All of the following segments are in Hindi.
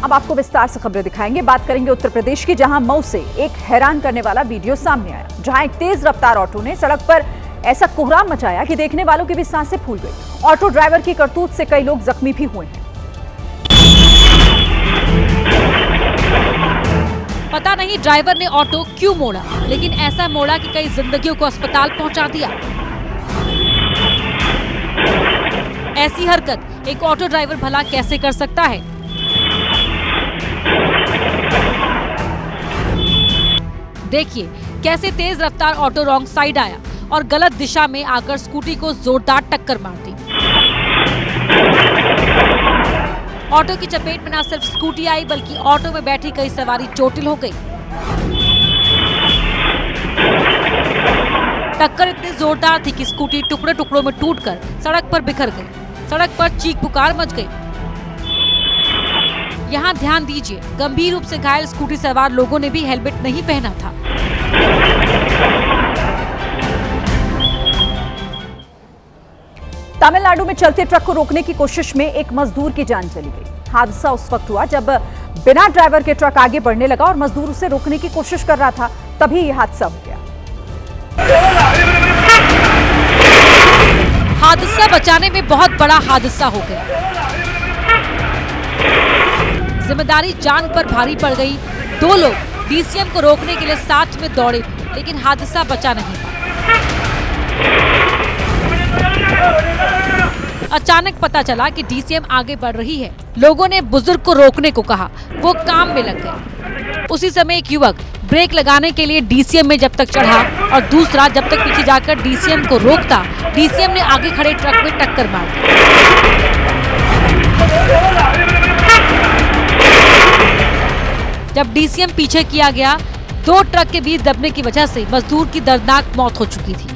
अब आपको विस्तार से खबरें दिखाएंगे। बात करेंगे उत्तर प्रदेश की, जहां मऊ से एक हैरान करने वाला वीडियो सामने आया, जहां एक तेज रफ्तार ऑटो ने सड़क पर ऐसा कोहराम मचाया कि देखने वालों की भी सांसें फूल गई। ऑटो ड्राइवर की करतूत से कई लोग जख्मी भी हुए हैं। पता नहीं ड्राइवर ने ऑटो क्यों मोड़ा, लेकिन ऐसा मोड़ा कि कई जिंदगियों को अस्पताल पहुंचा दिया। ऐसी हरकत एक ऑटो ड्राइवर भला कैसे कर सकता है? देखिए कैसे तेज रफ्तार ऑटो रॉन्ग साइड आया और गलत दिशा में आकर स्कूटी को जोरदार टक्कर मार दी। ऑटो की चपेट में न सिर्फ स्कूटी आई, बल्कि ऑटो में बैठी कई सवारी चोटिल हो गई। टक्कर इतनी जोरदार थी कि स्कूटी टुकड़े टुकड़ों में टूटकर सड़क पर बिखर गई। सड़क पर चीख पुकार मच गई। यहाँ ध्यान दीजिए, गंभीर रूप से घायल स्कूटी सवार लोगों ने भी हेलमेट नहीं पहना था। तमिलनाडु में चलते ट्रक को रोकने की कोशिश में एक मजदूर की जान चली गई। हादसा उस वक्त हुआ जब बिना ड्राइवर के ट्रक आगे बढ़ने लगा और मजदूर उसे रोकने की कोशिश कर रहा था, तभी यह हादसा हो गया। हादसा बचाने में बहुत बड़ा हादसा हो गया। जिम्मेदारी जान पर भारी पड़ गई। दो लोग डीसीएम को रोकने के लिए साथ में दौड़े, लेकिन हादसा बचा नहीं पाया। अचानक पता चला कि डीसीएम आगे बढ़ रही है। लोगों ने बुजुर्ग को रोकने को कहा, वो काम में लग गए। उसी समय एक युवक ब्रेक लगाने के लिए डीसीएम में जब तक चढ़ा और दूसरा जब तक पीछे जाकर डीसीएम को रोकता, डीसीएम ने आगे खड़े ट्रक में टक्कर मार दी। जब डीसीएम पीछे किया गया, दो ट्रक के बीच दबने की वजह से मजदूर की दर्दनाक मौत हो चुकी थी।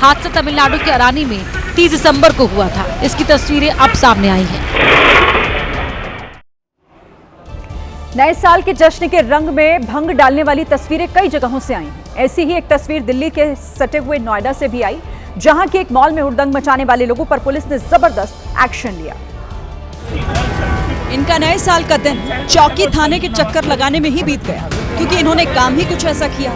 हादसा तमिलनाडु के अरानी में 30 दिसंबर को हुआ था। इसकी तस्वीरें अब सामने आई हैं। नए साल के जश्न के रंग में भंग डालने वाली तस्वीरें कई जगहों से आई हैं। ऐसी ही एक तस्वीर दिल्ली के सटे हुए नोएडा से भी आई, जहां के एक मॉल में हुड़दंग मचाने वाले लोगों पर पुलिस ने जबरदस्त एक्शन लिया। इनका नए साल का दिन चौकी थाने के चक्कर लगाने में ही बीत गया, क्योंकि इन्होंने काम ही कुछ ऐसा किया।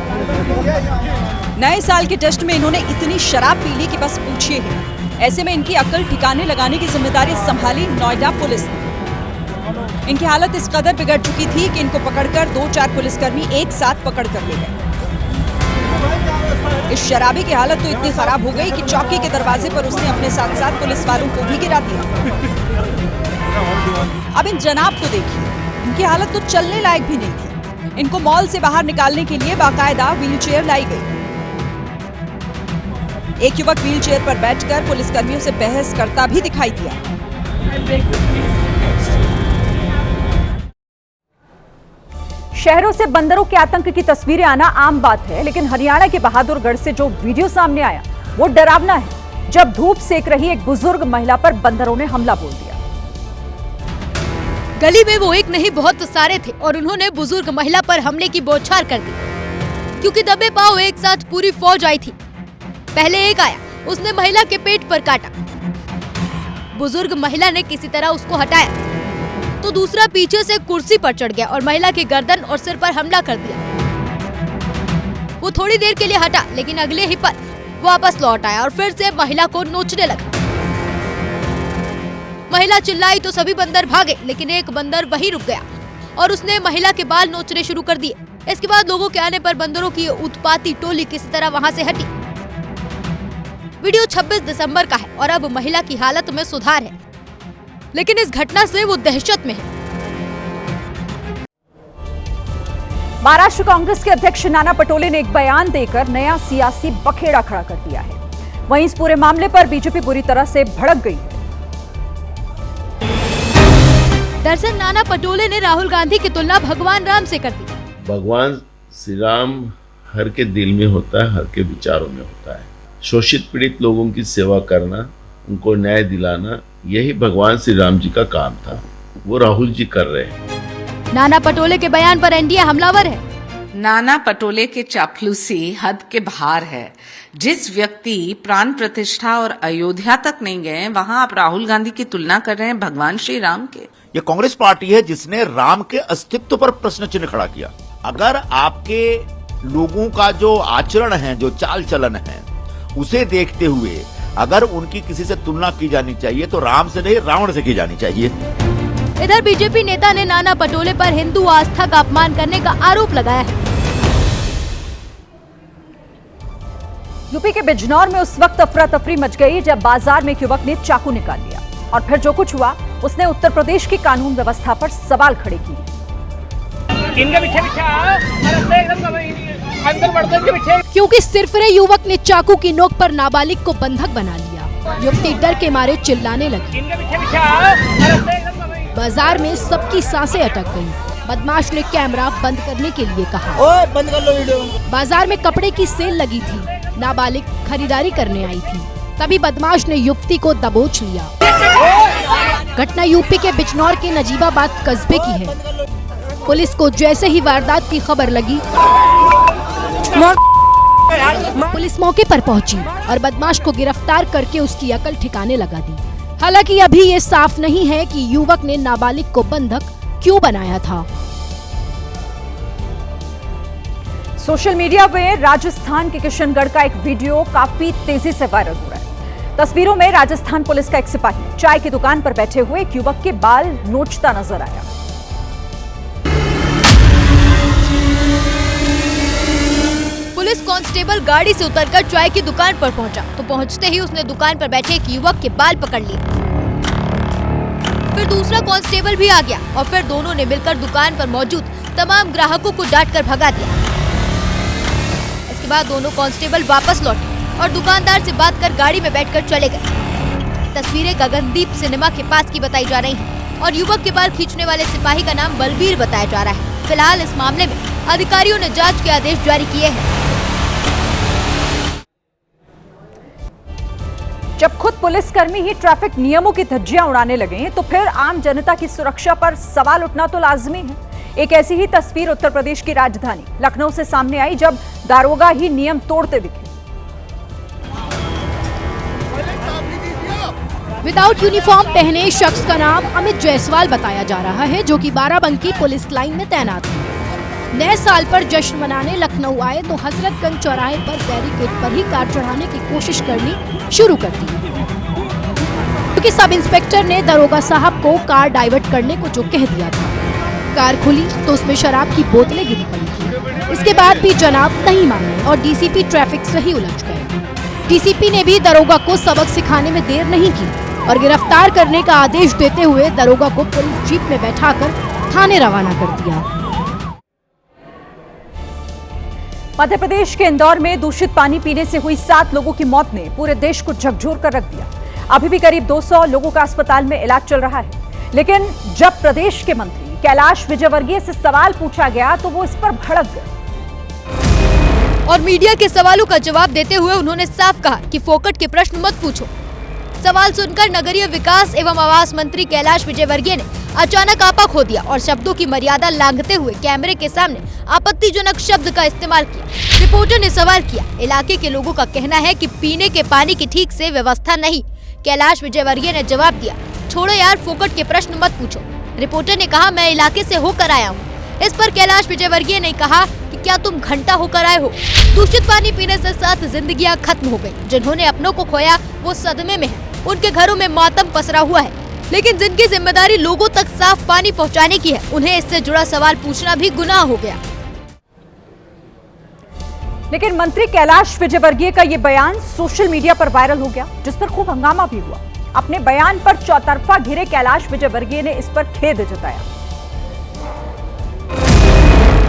नए साल के जश्न में इन्होंने इतनी शराब पी ली कि बस पूछिए ही। ऐसे में इनकी अक्ल ठिकाने लगाने की जिम्मेदारी संभाली नोएडा पुलिस ने। इनकी हालत इस कदर बिगड़ चुकी थी कि इनको पकड़कर 2-4 पुलिसकर्मी एक साथ पकड़ कर ले गए। इस शराबी की हालत तो इतनी खराब हो गई कि चौकी के दरवाजे पर उसने अपने साथ साथ पुलिस वालों को भी गिरा दिया। अब इन जनाब को देखिए, इनकी हालत तो चलने लायक भी नहीं थी। इनको मॉल से बाहर निकालने के लिए बाकायदा व्हीलचेयर लाई गई। एक युवक व्हीलचेयर पर बैठकर पुलिसकर्मियों से बहस करता भी दिखाई दिया। शहरों से बंदरों के आतंक की तस्वीरें आना आम बात है, लेकिन हरियाणा के बहादुरगढ़ से जो वीडियो सामने आया वो डरावना है, जब धूप सेक रही एक बुजुर्ग महिला पर बंदरों ने हमला बोल दिया। गली में वो एक नहीं बहुत सारे थे और उन्होंने बुजुर्ग महिला पर हमले की बौछार कर दी, क्योंकि दबे पांव एक साथ पूरी फौज आई थी। पहले एक आया, उसने महिला के पेट पर काटा। बुजुर्ग महिला ने किसी तरह उसको हटाया, तो दूसरा पीछे से कुर्सी पर चढ़ गया और महिला की गर्दन और सिर पर हमला कर दिया। वो थोड़ी देर के लिए हटा, लेकिन अगले ही पल वापस लौट आया और फिर से महिला को नोचने लगा। महिला चिल्लाई तो सभी बंदर भागे, लेकिन एक बंदर वहीं रुक गया और उसने महिला के बाल नोचने शुरू कर दिए। इसके बाद लोगों के आने पर बंदरों की उत्पाती टोली किसी तरह वहां से हटी। वीडियो 26 दिसंबर का है और अब महिला की हालत में सुधार है, लेकिन इस घटना से वो दहशत में है। महाराष्ट्र कांग्रेस के अध्यक्ष नाना पटोले ने एक बयान देकर नया सियासी बखेड़ा खड़ा कर दिया है। वहीं इस पूरे मामले पर बीजेपी बुरी तरह से भड़क गई है। दरअसल नाना पटोले ने राहुल गांधी की तुलना भगवान राम से कर दी। भगवान श्री राम हर के दिल में होता है, हर के विचारों में होता है। शोषित पीड़ित लोगों की सेवा करना, उनको न्याय दिलाना, यही भगवान श्री राम जी का काम था। वो राहुल जी कर रहे हैं। नाना पटोले के बयान पर एनडीए हमलावर है। नाना पटोले के चापलूसी हद के बाहर है। जिस व्यक्ति प्राण प्रतिष्ठा और अयोध्या तक नहीं गए, वहां आप राहुल गांधी की तुलना कर रहे हैं भगवान श्री राम के। ये कांग्रेस पार्टी है जिसने राम के अस्तित्व पर प्रश्न चिन्ह खड़ा किया। अगर आपके लोगों का जो आचरण है, जो चाल चलन है, उसे देखते हुए अगर उनकी किसी से तुलना की जानी चाहिए तो राम से नहीं, रावण से की जानी चाहिए। इधर बीजेपी नेता ने नाना पटोले पर हिंदू आस्था का अपमान करने का आरोप लगाया है। यूपी के बिजनौर में उस वक्त अफरा तफरी मच गई जब बाजार में एक युवक ने चाकू निकाल लिया और फिर जो कुछ हुआ उसने उत्तर प्रदेश की कानून व्यवस्था पर सवाल खड़े किए। क्योंकि सिरफिरे युवक ने चाकू की नोक पर नाबालिग को बंधक बना लिया, युवती डर के मारे चिल्लाने लगी। बाजार में सबकी सांसें अटक गईं। बदमाश ने कैमरा बंद करने के लिए कहा। ओए बंद कर लो वीडियो। बाजार में कपड़े की सेल लगी थी, नाबालिग खरीदारी करने आई थी, तभी बदमाश ने युवती को दबोच लिया। घटना यूपी के बिजनौर के नजीबाबाद कस्बे की है। पुलिस को जैसे ही वारदात की खबर लगी, पुलिस मौके पर पहुंची और बदमाश को गिरफ्तार करके उसकी अकल ठिकाने लगा दी। हालांकि अभी ये साफ नहीं है कि युवक ने नाबालिग को बंधक क्यों बनाया था। सोशल मीडिया में राजस्थान के किशनगढ़ का एक वीडियो काफी तेजी से वायरल हो रहा है। तस्वीरों में राजस्थान पुलिस का एक सिपाही चाय की दुकान पर बैठे हुए एक युवक के बाल नोचता नजर आया। पुलिस कांस्टेबल गाड़ी से उतरकर चाय की दुकान पर पहुंचा तो पहुंचते ही उसने दुकान पर बैठे एक युवक के बाल पकड़ लिए। फिर दूसरा कांस्टेबल भी आ गया और फिर दोनों ने मिलकर दुकान पर मौजूद तमाम ग्राहकों को डांटकर भगा दिया। इसके बाद दोनों कांस्टेबल वापस लौटे और दुकानदार से बात कर गाड़ी में बैठकर चले गए। तस्वीरें गगनदीप सिनेमा के पास की बताई जा रही हैं और युवक के बाल खींचने वाले सिपाही का नाम बलबीर बताया जा रहा है। फिलहाल इस मामले में अधिकारियों ने जांच के आदेश जारी किए हैं। जब खुद पुलिसकर्मी ही ट्रैफिक नियमों की धज्जियां उड़ाने लगे तो फिर आम जनता की सुरक्षा पर सवाल उठना तो लाजमी है। एक ऐसी ही तस्वीर उत्तर प्रदेश की राजधानी लखनऊ से सामने आई जब दारोगा ही नियम तोड़ते दिखे। विदाउट यूनिफॉर्म पहने शख्स का नाम अमित जायसवाल बताया जा रहा है, जो कि बाराबंकी पुलिस लाइन में तैनात है। नए साल पर जश्न मनाने लखनऊ आए तो हजरतगंज चौराहे पर बैरिकेड पर ही कार चढ़ाने की कोशिश करनी शुरू कर दी, क्योंकि सब इंस्पेक्टर ने दरोगा साहब को कार डाइवर्ट करने को जो कह दिया था। कार खुली तो उसमें शराब की बोतलें गिरी पड़ी थी। इसके बाद भी जनाब नहीं माने और डीसीपी ट्रैफिक से ही उलझ गए। डीसीपी ने भी दरोगा को सबक सिखाने में देर नहीं की और गिरफ्तार करने का आदेश देते हुए दरोगा को पुलिस जीप में बैठाकर थाने रवाना कर दिया। मध्य प्रदेश के इंदौर में दूषित पानी पीने से हुई 7 लोगों की मौत ने पूरे देश को झकझोर कर रख दिया। अभी भी करीब 200 लोगों का अस्पताल में इलाज चल रहा है, लेकिन जब प्रदेश के मंत्री कैलाश विजयवर्गीय से सवाल पूछा गया तो वो इस पर भड़क गए और मीडिया के सवालों का जवाब देते हुए उन्होंने साफ कहा कि फोकट के प्रश्न मत पूछो। सवाल सुनकर नगरीय विकास एवं आवास मंत्री कैलाश विजयवर्गीय ने अचानक आपा खो दिया और शब्दों की मर्यादा लांघते हुए कैमरे के सामने आपत्तिजनक शब्द का इस्तेमाल किया। रिपोर्टर ने सवाल किया, इलाके के लोगों का कहना है कि पीने के पानी की ठीक से व्यवस्था नहीं। कैलाश विजयवर्गीय ने जवाब दिया, छोड़ो यार, फोकट के प्रश्न मत पूछो। रिपोर्टर ने कहा, मैं इलाके से होकर आया हूँ। इस पर कैलाश विजयवर्गीय ने कहा कि क्या तुम घंटा होकर आए हो? दूषित पानी पीने से 7 जिंदगियां खत्म हो गई। जिन्होंने अपनों को खोया वो सदमे में है, उनके घरों में मातम पसरा हुआ है, लेकिन जिनकी जिम्मेदारी लोगों तक साफ पानी पहुंचाने की है, उन्हें इससे जुड़ा सवाल पूछना भी गुनाह हो गया। लेकिन मंत्री कैलाश विजयवर्गीय का ये बयान सोशल मीडिया पर वायरल हो गया, जिस पर खूब हंगामा भी हुआ। अपने बयान पर चौतरफा घिरे कैलाश विजयवर्गीय ने इस पर खेद जताया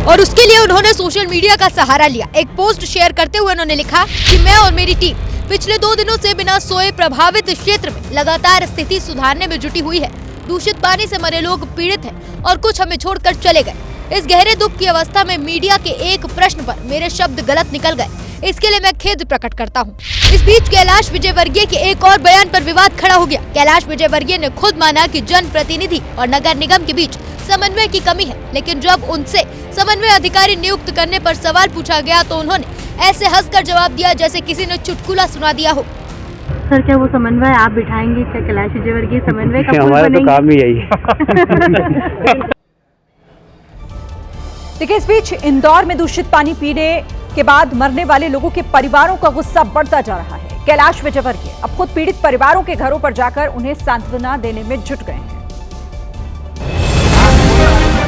और उसके लिए उन्होंने सोशल मीडिया का सहारा लिया। एक पोस्ट शेयर करते हुए उन्होंने लिखा कि मैं और मेरी टीम पिछले 2 दिनों से बिना सोए प्रभावित क्षेत्र में लगातार स्थिति सुधारने में जुटी हुई है। दूषित पानी से मरे लोग पीड़ित हैं और कुछ हमें छोड़कर चले गए। इस गहरे दुख की अवस्था में मीडिया के एक प्रश्न पर मेरे शब्द गलत निकल गए, इसके लिए मैं खेद प्रकट करता हूं। इस बीच कैलाश विजयवर्गीय के एक और बयान पर विवाद खड़ा हो गया। कैलाश विजयवर्गीय ने खुद माना कि जनप्रतिनिधि और नगर निगम के बीच समन्वय की कमी है, लेकिन जब उनसे समन्वय अधिकारी नियुक्त करने पर सवाल पूछा गया तो उन्होंने ऐसे हंसकर जवाब दिया जैसे किसी ने चुटकुला सुना दिया हो। सर क्या वो समन्वय आप बिठाएंगे क्या कैलाश विजयवर्गीय समन्वय का हमारा तो काम ही यही है। देखिए, इस बीच इंदौर में दूषित पानी पीने के बाद मरने वाले लोगों के परिवारों का गुस्सा बढ़ता जा रहा है। कैलाश विजयवर्गीय अब खुद पीड़ित परिवारों के घरों पर जाकर उन्हें सांत्वना देने में जुट गए हैं।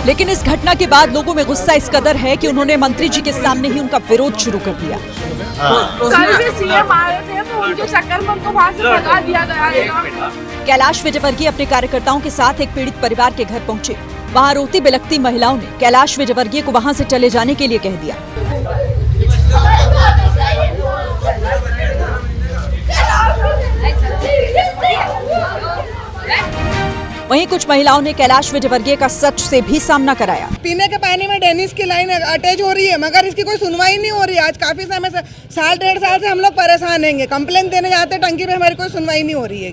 लेकिन इस घटना के बाद लोगों में गुस्सा इस कदर है कि उन्होंने मंत्री जी के सामने ही उनका विरोध शुरू कर दिया। कल भी सीएम आए थे तो उनके चक्कर में उनको वहां से भगा दिया गया। कैलाश विजयवर्गीय अपने कार्यकर्ताओं के साथ एक पीड़ित परिवार के घर पहुंचे। वहां रोती बिलखती महिलाओं ने कैलाश विजयवर्गीय को वहां से चले जाने के लिए कह दिया। वहीं कुछ महिलाओं ने कैलाश विजयवर्गीय का सच से भी सामना कराया। पीने के पानी में डेनिस की लाइन अटैच हो रही है मगर इसकी कोई सुनवाई नहीं हो रही। आज काफी समय से साल 1.5 साल से हम लोग परेशान हैं। कंप्लेन देने जाते टंकी पे हमारी कोई सुनवाई नहीं हो रही है।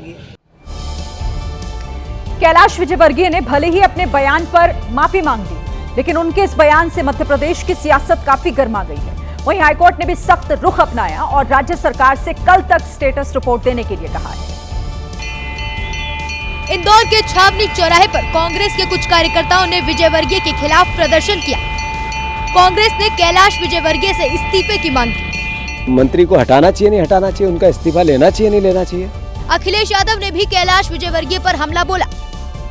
कैलाश विजयवर्गीय ने भले ही अपने बयान पर माफी मांग ली, लेकिन उनके इस बयान से मध्य प्रदेश की सियासत काफी गर्मा गई है। वहीं हाईकोर्ट ने भी सख्त रुख अपनाया और राज्य सरकार से कल तक स्टेटस रिपोर्ट देने के लिए कहा है। इंदौर के छावनी चौराहे पर कांग्रेस के कुछ कार्यकर्ताओं ने विजयवर्गीय के खिलाफ प्रदर्शन किया। कांग्रेस ने कैलाश विजयवर्गीय से इस्तीफे की मांग की। मंत्री को हटाना चाहिए, नहीं हटाना चाहिए, उनका इस्तीफा लेना चाहिए, नहीं लेना चाहिए। अखिलेश यादव ने भी कैलाश विजयवर्गीय पर हमला बोला।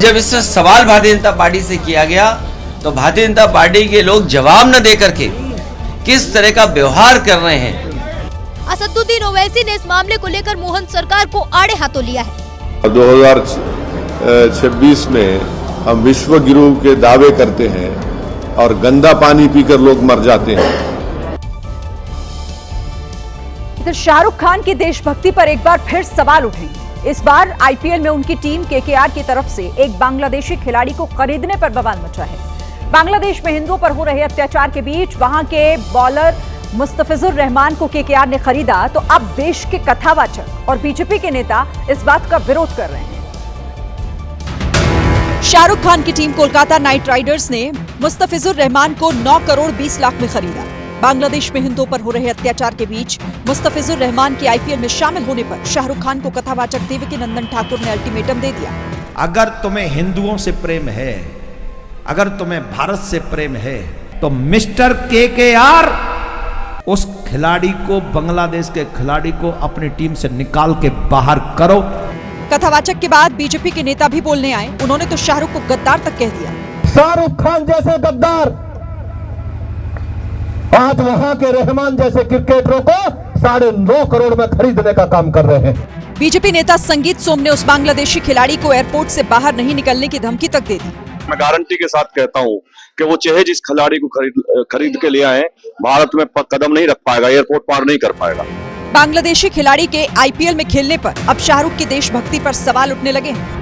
जब इससे सवाल भारतीय जनता पार्टी से किया गया तो भारतीय जनता पार्टी के लोग जवाब न दे करके किस तरह का व्यवहार कर रहे हैं। असदुद्दीन ओवैसी ने इस मामले को लेकर मोहन सरकार को आड़े हाथों लिया है। 2026 में हम विश्व गुरु के दावे करते हैं और गंदा पानी पीकर लोग मर जाते हैं। इधर शाहरुख खान की देशभक्ति पर एक बार फिर सवाल उठेंगे। इस बार आईपीएल में उनकी टीम केकेआर की तरफ से एक बांग्लादेशी खिलाड़ी को खरीदने पर बवाल मचा है। बांग्लादेश में हिंदुओं पर हो रहे अत्याचार के बीच वहां के बॉलर मुस्तफिजुर रहमान को केकेआर ने खरीदा, तो अब देश के कथावाचक और बीजेपी के नेता इस बात का विरोध कर रहे हैं। शाहरुख खान की टीम कोलकाता नाइट राइडर्स ने मुस्तफिजुर रहमान को 9 करोड़ 20 लाख में खरीदा। बांग्लादेश में हिंदुओं पर हो रहे अत्याचार के बीच मुस्तफिजुर रहमान के आईपीएल में शामिल होने पर शाहरुख खान को कथावाचक देवकी नंदन ठाकुर ने अल्टीमेटम दे दिया। अगर तुम्हें हिंदुओं से प्रेम है, अगर तुम्हें भारत से प्रेम है, तो मिस्टर केकेआर उस खिलाड़ी को, बांग्लादेश के खिलाड़ी को अपनी टीम से निकाल के बाहर करो। कथावाचक के बाद बीजेपी के नेता भी बोलने आए। उन्होंने तो शाहरुख को गद्दार तक कह दिया। शाहरुख खान जैसे गद्दार आज वहां के रहमान जैसे क्रिकेटरों को 9.5 करोड़ में खरीदने का काम कर रहे हैं। बीजेपी नेता संगीत सोम ने उस बांग्लादेशी खिलाड़ी को एयरपोर्ट से बाहर नहीं निकलने की धमकी तक दे दी। मैं गारंटी के साथ कहता हूं कि वो चाहे जिस खिलाड़ी को खरीद के ले आए, भारत में कदम नहीं रख पाएगा, एयरपोर्ट पार नहीं कर पाएगा। बांग्लादेशी खिलाड़ी के आईपीएल में खेलने पर अब शाहरुख की देशभक्ति पर सवाल उठने लगे हैं।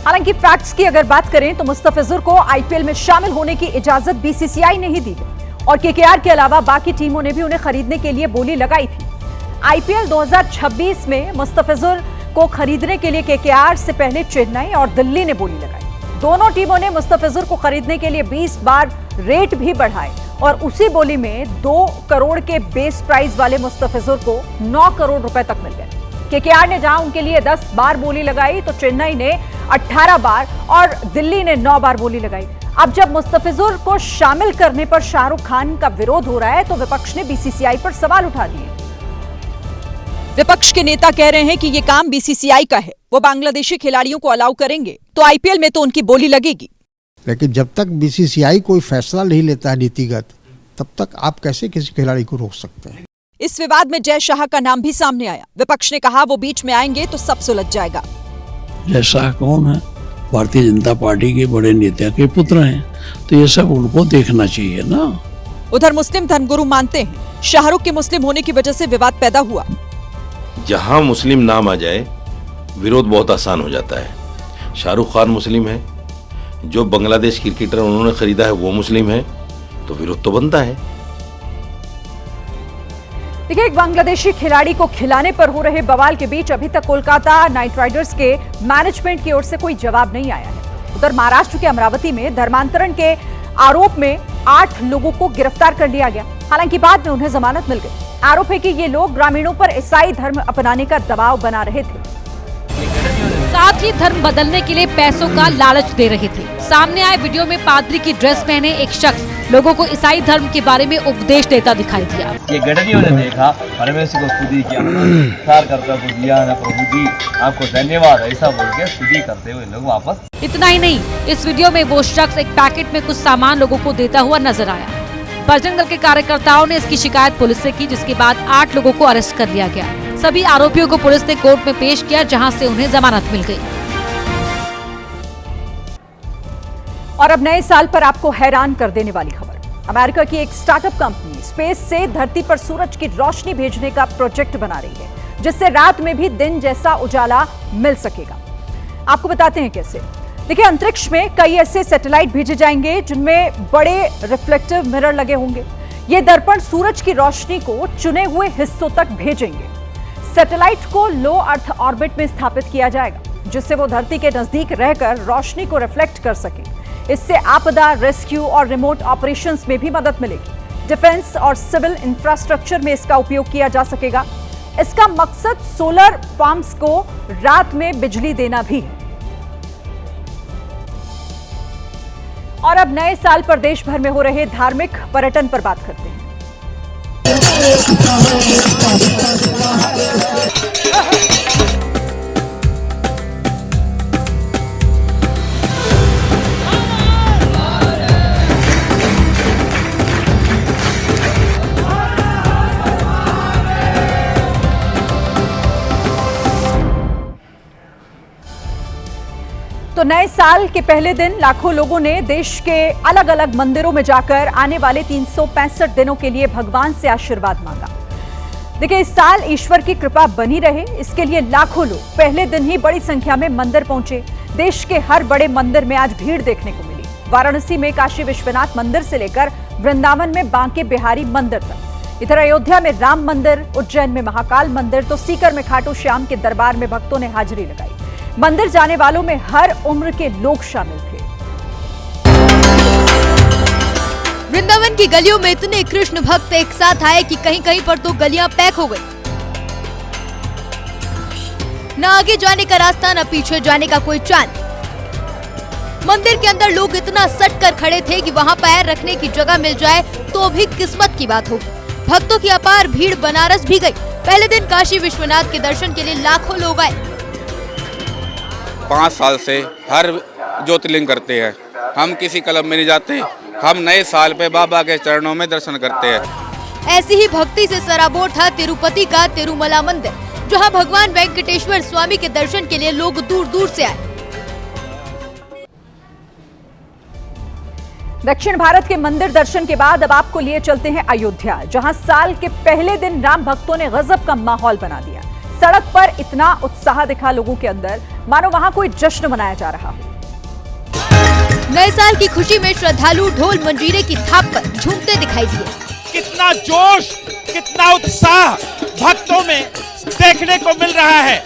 हालांकि फैक्ट्स की अगर बात करें तो मुस्तफिजुर को आईपीएल में शामिल होने की इजाजत बीसीसीआई ने ही दी गई और केकेआर के अलावा बाकी टीमों ने भी उन्हें खरीदने के लिए बोली लगाई थी। आईपीएल 2026 में मुस्तफिजुर को खरीदने के लिए केकेआर से पहले चेन्नई और दिल्ली ने बोली लगाई। दोनों टीमों ने मुस्तफिजुर को खरीदने के लिए 20 बार रेट भी बढ़ाए और उसी बोली में 2 करोड़ के बेस प्राइस वाले मुस्तफिजुर को 9 करोड़ रुपए तक मिल गए। केकेआर ने जहां उनके लिए 10 बार बोली लगाई तो चेन्नई ने 18 बार और दिल्ली ने 9 बार बोली लगाई। अब जब मुस्तफिजुर को शामिल करने पर शाहरुख खान का विरोध हो रहा है तो विपक्ष ने बीसीसीआई पर सवाल उठा दिए। विपक्ष के नेता कह रहे हैं कि ये काम बीसीसीआई का है, वो बांग्लादेशी खिलाड़ियों को अलाउ करेंगे तो आईपीएल में तो उनकी बोली लगेगी। लेकिन जब तक बीसीसीआई कोई फैसला नहीं लेता है नीतिगत, तब तक आप कैसे किसी खिलाड़ी को रोक सकते हैं। इस विवाद में जय शाह का नाम भी सामने आया। विपक्ष ने कहा वो बीच में आएंगे तो सब सुलझ जाएगा। जय शाह कौन है? भारतीय जनता पार्टी के बड़े नेता के पुत्र हैं, तो ये सब उनको देखना चाहिए ना। उधर मुस्लिम धर्मगुरु मानते हैं शाहरुख के मुस्लिम होने की वजह से विवाद पैदा हुआ। जहां मुस्लिम नाम आ जाए विरोध बहुत आसान हो जाता है। शाहरुख खान मुस्लिम है, जो बांग्लादेश क्रिकेटर उन्होंने खरीदा है वो मुस्लिम है, तो विरोध तो बनता है। देखिए, एक बांग्लादेशी खिलाड़ी को खिलाने पर हो रहे बवाल के बीच अभी तक कोलकाता नाइट राइडर्स के मैनेजमेंट की ओर से कोई जवाब नहीं आया है। उधर महाराष्ट्र के अमरावती में धर्मांतरण के आरोप में 8 लोगों को गिरफ्तार कर लिया गया। हालांकि बाद में उन्हें जमानत मिल गई। आरोप है कि ये लोग ग्रामीणों पर ईसाई धर्म अपनाने का दबाव बना रहे थे। साथ ही धर्म बदलने के लिए पैसों का लालच दे रहे थे। सामने आए वीडियो में पादरी की ड्रेस पहने एक शख्स लोगों को ईसाई धर्म के बारे में उपदेश देता दिखाई दिया। ये गडरियों ने देखा, परमेश्वर को स्तुति किया, करता को दिया ना प्रभु जी आपको धन्यवाद, ऐसा बोल के स्तुति करते हुए लोग वापस। इतना ही नहीं, इस वीडियो में वो शख्स एक पैकेट में कुछ सामान लोगों को देता हुआ नजर आया। बजरंग दल के कार्यकर्ताओं ने इसकी शिकायत पुलिस से की, जिसके बाद 8 लोगों को अरेस्ट कर लिया गया। सभी आरोपियों को पुलिस ने कोर्ट में पेश किया, जहां से उन्हें जमानत मिल गई। और अब नए साल पर आपको हैरान कर देने वाली खबर। अमेरिका की एक स्टार्टअप कंपनी स्पेस से धरती पर सूरज की रोशनी भेजने का प्रोजेक्ट बना रही है, जिससे रात में भी दिन जैसा उजाला मिल सकेगा। आपको बताते हैं कैसे। देखिए, अंतरिक्ष में कई ऐसे सैटेलाइट भेजे जाएंगे जिनमें बड़े रिफ्लेक्टिव मिरर लगे होंगे। ये दर्पण सूरज की रोशनी को चुने हुए हिस्सों तक भेजेंगे। सैटेलाइट को लो अर्थ ऑर्बिट में स्थापित किया जाएगा, जिससे वो धरती के नजदीक रहकर रोशनी को रिफ्लेक्ट कर सके। इससे आपदा, रेस्क्यू और रिमोट ऑपरेशंस में भी मदद मिलेगी। डिफेंस और सिविल इंफ्रास्ट्रक्चर में इसका उपयोग किया जा सकेगा। इसका मकसद सोलर फार्म्स को रात में बिजली देना भी है। और अब नए साल पर देश भर में हो रहे धार्मिक पर्यटन पर बात करते हैं। तो नए साल के पहले दिन लाखों लोगों ने देश के अलग अलग मंदिरों में जाकर आने वाले 365 दिनों के लिए भगवान से आशीर्वाद मांगा। देखिए, इस साल ईश्वर की कृपा बनी रहे, इसके लिए लाखों लोग पहले दिन ही बड़ी संख्या में मंदिर पहुंचे। देश के हर बड़े मंदिर में आज भीड़ देखने को मिली। वाराणसी में काशी विश्वनाथ मंदिर से लेकर वृंदावन में बांके बिहारी मंदिर तक। इधर अयोध्या में राम मंदिर, उज्जैन में महाकाल मंदिर, तो सीकर में खाटू श्याम के दरबार में भक्तों ने हाजिरी लगाई। मंदिर जाने वालों में हर उम्र के लोग शामिल थे। वृंदावन की गलियों में इतने कृष्ण भक्त एक साथ आए कि कहीं कहीं पर तो गलियां पैक हो गई। न आगे जाने का रास्ता, न पीछे जाने का कोई चांस। मंदिर के अंदर लोग इतना सट कर खड़े थे कि वहां पैर रखने की जगह मिल जाए तो भी किस्मत की बात होगी। भक्तों की अपार भीड़ बनारस भी गई। पहले दिन काशी विश्वनाथ के दर्शन के लिए लाखों लोग आए। 5 साल से हर ज्योतिर्लिंग करते हैं, हम किसी क्लब में नहीं जाते। हम नए साल पे बाबा के चरणों में दर्शन करते हैं। ऐसी ही भक्ति से सराबोर था तिरुपति का तिरुमला मंदिर, जहां भगवान वेंकटेश्वर स्वामी के दर्शन के लिए लोग दूर दूर से आए। दक्षिण भारत के मंदिर दर्शन के बाद अब आपको लिए चलते हैं अयोध्या, जहां साल के पहले दिन राम भक्तों ने गजब का माहौल बना दिया। सड़क पर इतना उत्साह दिखा लोगों के अंदर, मानो वहां कोई जश्न मनाया जा रहा हो। नए साल की खुशी में श्रद्धालु ढोल मंजीरे की थाप पर झूमते दिखाई दिए। कितना जोश, कितना उत्साह भक्तों में देखने को मिल रहा है।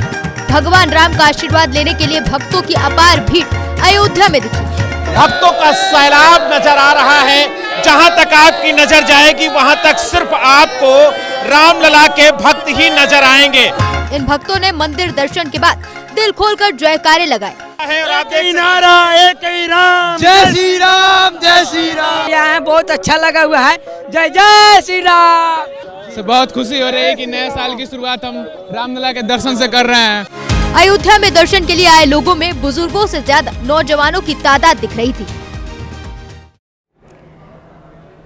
भगवान राम का आशीर्वाद लेने के लिए भक्तों की अपार भीड़ अयोध्या में दिखी। भक्तों का सैलाब नजर आ रहा है। जहां तक आपकी नजर जाएगी वहां तक सिर्फ आपको रामलला के भक्त ही नजर आएंगे। इन भक्तों ने मंदिर दर्शन के बाद दिल खोलकर जयकारे लगाए। एक ही नारा, एक ही राम, जय श्री राम, जय श्री राम। यहाँ बहुत अच्छा लगा हुआ है। जय जय श्री राम। से बहुत खुशी हो रही है कि नए साल की शुरुआत हम रामलला के दर्शन से कर रहे हैं। अयोध्या में दर्शन के लिए आए लोगों में बुजुर्गों से ज्यादा नौजवानों की तादाद दिख रही थी।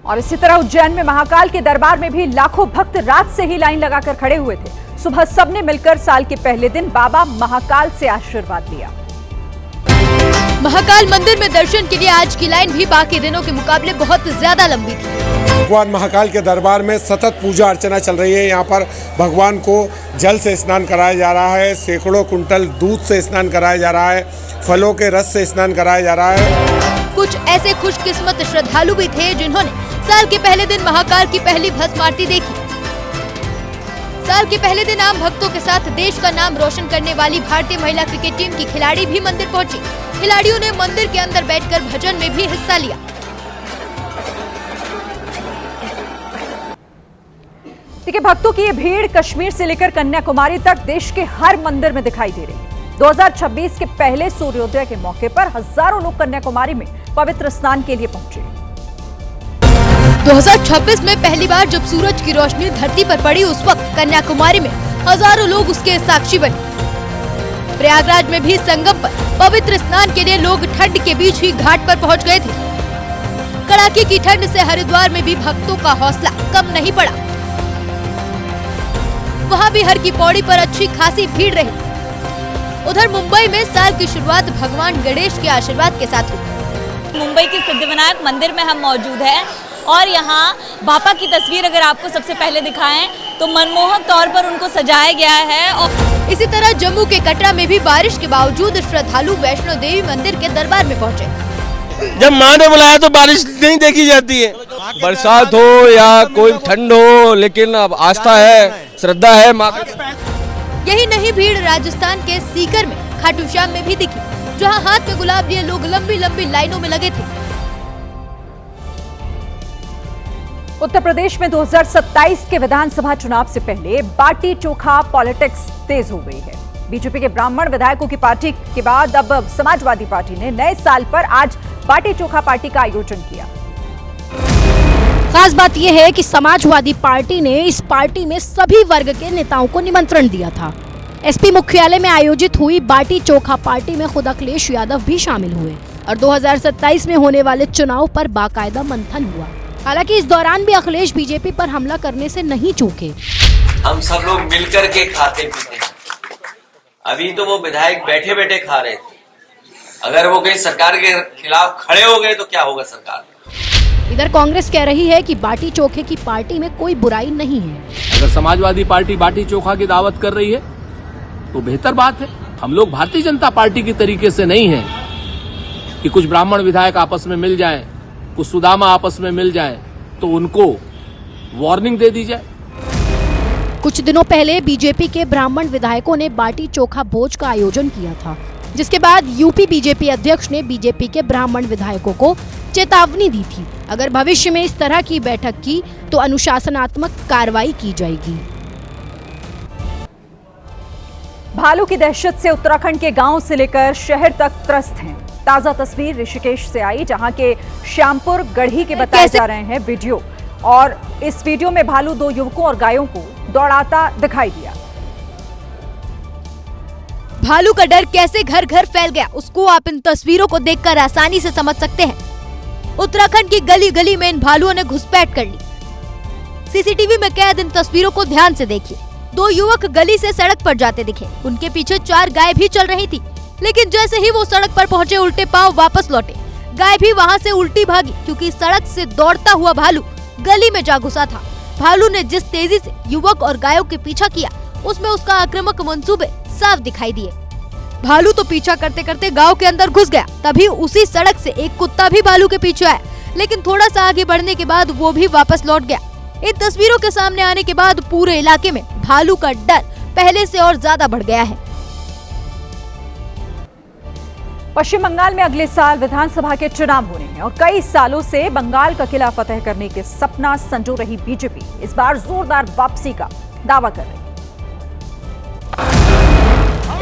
और इसी तरह उज्जैन में महाकाल के दरबार में भी लाखों भक्त रात से ही लाइन लगाकर खड़े हुए थे। सुबह सबने मिलकर साल के पहले दिन बाबा महाकाल से आशीर्वाद लिया। महाकाल मंदिर में दर्शन के लिए आज की लाइन भी बाकी दिनों के मुकाबले बहुत ज्यादा लंबी थी। भगवान महाकाल के दरबार में सतत पूजा अर्चना चल रही है। यहाँ पर भगवान को जल से स्नान कराया जा रहा है, सैकड़ों कुंटल दूध से स्नान कराया जा रहा है, फलों के रस से स्नान कराया जा रहा है। कुछ ऐसे खुशकिस्मत श्रद्धालु भी थे जिन्होंने साल के पहले दिन महाकाल की पहली भस्म आरती देखी। साल के पहले दिन आम भक्तों के साथ देश का नाम रोशन करने वाली भारतीय महिला क्रिकेट टीम की खिलाड़ी भी मंदिर पहुंची। खिलाड़ियों ने मंदिर के अंदर बैठकर भजन में भी हिस्सा लिया। देखिए, भक्तों की ये भीड़ कश्मीर से लेकर कन्याकुमारी तक देश के हर मंदिर में दिखाई दे रही है। 2026 के पहले सूर्योदय के मौके पर हजारों लोग कन्याकुमारी में पवित्र स्नान के लिए पहुंचे। 2026 में पहली बार जब सूरज की रोशनी धरती पर पड़ी, उस वक्त कन्याकुमारी में हजारों लोग उसके साक्षी बने। प्रयागराज में भी संगम पर पवित्र स्नान के लिए लोग ठंड के बीच ही घाट पर पहुंच गए थे। कड़ाके की ठंड से हरिद्वार में भी भक्तों का हौसला कम नहीं पड़ा। वहां भी हर की पौड़ी पर अच्छी खासी भीड़ रही। उधर मुंबई में साल की शुरुआत भगवान गणेश के आशीर्वाद के साथ हुई। मुंबई के सिद्धिविनायक मंदिर में हम मौजूद हैं और यहाँ बापा की तस्वीर अगर आपको सबसे पहले दिखाएं तो मनमोहक तौर पर उनको सजाया गया है। और इसी तरह जम्मू के कटरा में भी बारिश के बावजूद श्रद्धालु वैष्णो देवी मंदिर के दरबार में पहुंचे। जब माँ ने बुलाया तो बारिश नहीं देखी जाती है, बरसात हो या कोई ठंड हो, लेकिन अब आस्था है, श्रद्धा है माँ। यही नहीं, भीड़ राजस्थान के सीकर में खाटू श्याम में भी दिखी, जहां हाथ में गुलाब लिए लोग लंबी लंबी लाइनों में लगे थे। उत्तर प्रदेश में 2027 के विधानसभा चुनाव से पहले बाटी चोखा पॉलिटिक्स तेज हो गई है। बीजेपी के ब्राह्मण विधायकों की पार्टी के बाद अब समाजवादी पार्टी ने नए साल पर आज बाटी चोखा पार्टी का आयोजन किया। खास बात यह है कि समाजवादी पार्टी ने इस पार्टी में सभी वर्ग के नेताओं को निमंत्रण दिया था। एसपी मुख्यालय में आयोजित हुई बाटी चोखा पार्टी में खुद अखिलेश यादव भी शामिल हुए और 2027 में होने वाले चुनाव पर बाकायदा मंथन हुआ। हालांकि इस दौरान भी अखिलेश बीजेपी पर हमला करने से नहीं चूके। हम सब लोग मिलकर के खाते पीते हैं। अभी तो वो विधायक बैठे बैठे खा रहे थे, अगर वो कहीं सरकार के खिलाफ खड़े हो गए तो क्या होगा सरकार। इधर कांग्रेस कह रही है कि बाटी चोखे की पार्टी में कोई बुराई नहीं है। अगर समाजवादी पार्टी बाटी चोखा की दावत कर रही है तो बेहतर बात है। हम लोग भारतीय जनता पार्टी की तरीके से नहीं है कि कुछ ब्राह्मण विधायक आपस में मिल जाएं, कुछ सुदामा आपस में मिल जाएं तो उनको वार्निंग दे दी जाए। कुछ दिनों पहले बीजेपी के ब्राह्मण विधायकों ने बाटी चोखा भोज का आयोजन किया था, जिसके बाद यूपी बीजेपी अध्यक्ष ने बीजेपी के ब्राह्मण विधायकों को चेतावनी दी थी, अगर भविष्य में इस तरह की बैठक की तो अनुशासनात्मक कार्रवाई की जाएगी। भालू की दहशत से उत्तराखंड के गांव से लेकर शहर तक त्रस्त हैं। ताजा तस्वीर ऋषिकेश से आई, जहां के श्यामपुर गढ़ी के बताए जा रहे हैं वीडियो, और इस वीडियो में भालू 2 युवकों और गायों को दौड़ाता दिखाई दिया। भालू का डर कैसे घर घर फैल गया, उसको आप इन तस्वीरों को देखकर आसानी से समझ सकते हैं। उत्तराखंड की गली गली में इन भालुओं ने घुसपैठ कर ली। सीसीटीवी में कैद इन तस्वीरों को ध्यान से देखिए। 2 युवक गली से सड़क पर जाते दिखे, उनके पीछे 4 गाय भी चल रही थी, लेकिन जैसे ही वो सड़क पर पहुंचे उल्टे पांव वापस लौटे। गाय भी वहां से उल्टी भागी, क्योंकि सड़क से दौड़ता हुआ भालू गली में जा घुसा था। भालू ने जिस तेजी से युवक और गायों के पीछा किया, उसमें उसका आक्रामक मंसूबे साफ दिखाई दिए। भालू तो पीछा करते करते गांव के अंदर घुस गया। तभी उसी सड़क से एक कुत्ता भी भालू के पीछे आया, लेकिन थोड़ा सा आगे बढ़ने के बाद वो भी वापस लौट गया। इन तस्वीरों के सामने आने के बाद पूरे इलाके में भालू का डर पहले से और ज्यादा बढ़ गया है। पश्चिम बंगाल में अगले साल विधानसभा के चुनाव होने हैं और कई सालों से बंगाल का किला फतेह करने के सपना संजो रही बीजेपी इस बार जोरदार वापसी का दावा कर रही है।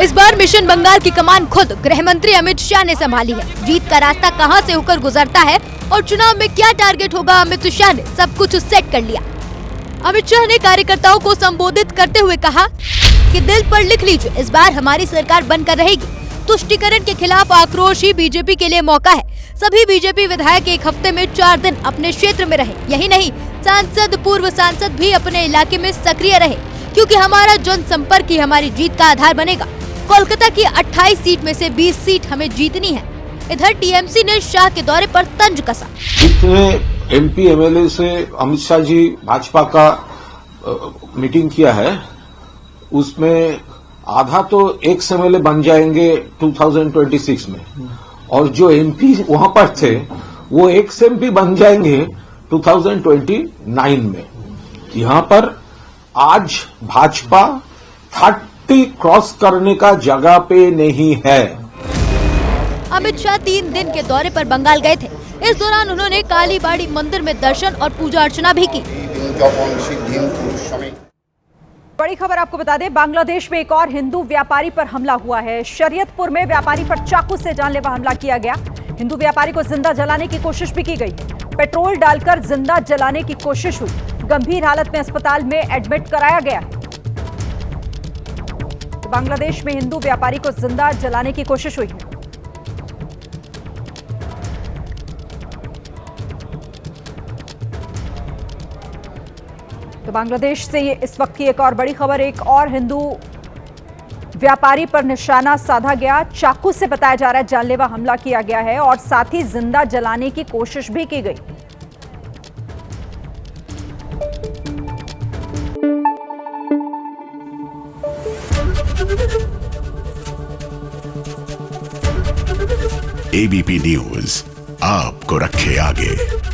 इस बार मिशन बंगाल की कमान खुद गृह मंत्री अमित शाह ने संभाली है। जीत का रास्ता कहां से होकर गुजरता है और चुनाव में क्या टारगेट होगा, अमित शाह ने सब कुछ सेट कर लिया। अमित शाह ने कार्यकर्ताओं को संबोधित करते हुए कहा कि दिल पर लिख लीजिए, इस बार हमारी सरकार बनकर रहेगी। तुष्टीकरण के खिलाफ आक्रोश ही बीजेपी के लिए मौका है। सभी बीजेपी विधायक एक हफ्ते में 4 दिन अपने क्षेत्र में रहे। यही नहीं, सांसद पूर्व सांसद भी अपने इलाके में सक्रिय रहे, क्योंकि हमारा जनसंपर्क ही हमारी जीत का आधार बनेगा। कोलकाता की 28 सीट में से 20 सीट हमें जीतनी है। इधर टीएमसी ने शाह के दौरे पर तंज कसा। जितने एमपी एमएलए से अमित शाह जी भाजपा का मीटिंग किया है, उसमें आधा तो एक्स एमएलए बन जाएंगे 2026 में, और जो एमपी वहां पर थे वो एक्स एमपी बन जाएंगे 2029 में। यहां पर आज भाजपा 30 क्रॉस करने का जगह पे नहीं है। अमित शाह 3 दिन के दौरे पर बंगाल गए थे। इस दौरान उन्होंने कालीबाड़ी मंदिर में दर्शन और पूजा अर्चना भी की। बड़ी खबर आपको बता दें, बांग्लादेश में एक और हिंदू व्यापारी पर हमला हुआ है। शरीयतपुर में व्यापारी पर चाकू से जानलेवा हमला किया गया। हिंदू व्यापारी को जिंदा जलाने की कोशिश भी की गई। पेट्रोल डालकर जिंदा जलाने की कोशिश हुई। गंभीर हालत में अस्पताल में एडमिट कराया गया है। तो बांग्लादेश में हिंदू व्यापारी को जिंदा जलाने की कोशिश हुई है। तो बांग्लादेश से ये इस वक्त की एक और बड़ी खबर, एक और हिंदू व्यापारी पर निशाना साधा गया। चाकू से बताया जा रहा है जानलेवा हमला किया गया है और साथ ही जिंदा जलाने की कोशिश भी की गई। एबीपी न्यूज आपको रखे आगे।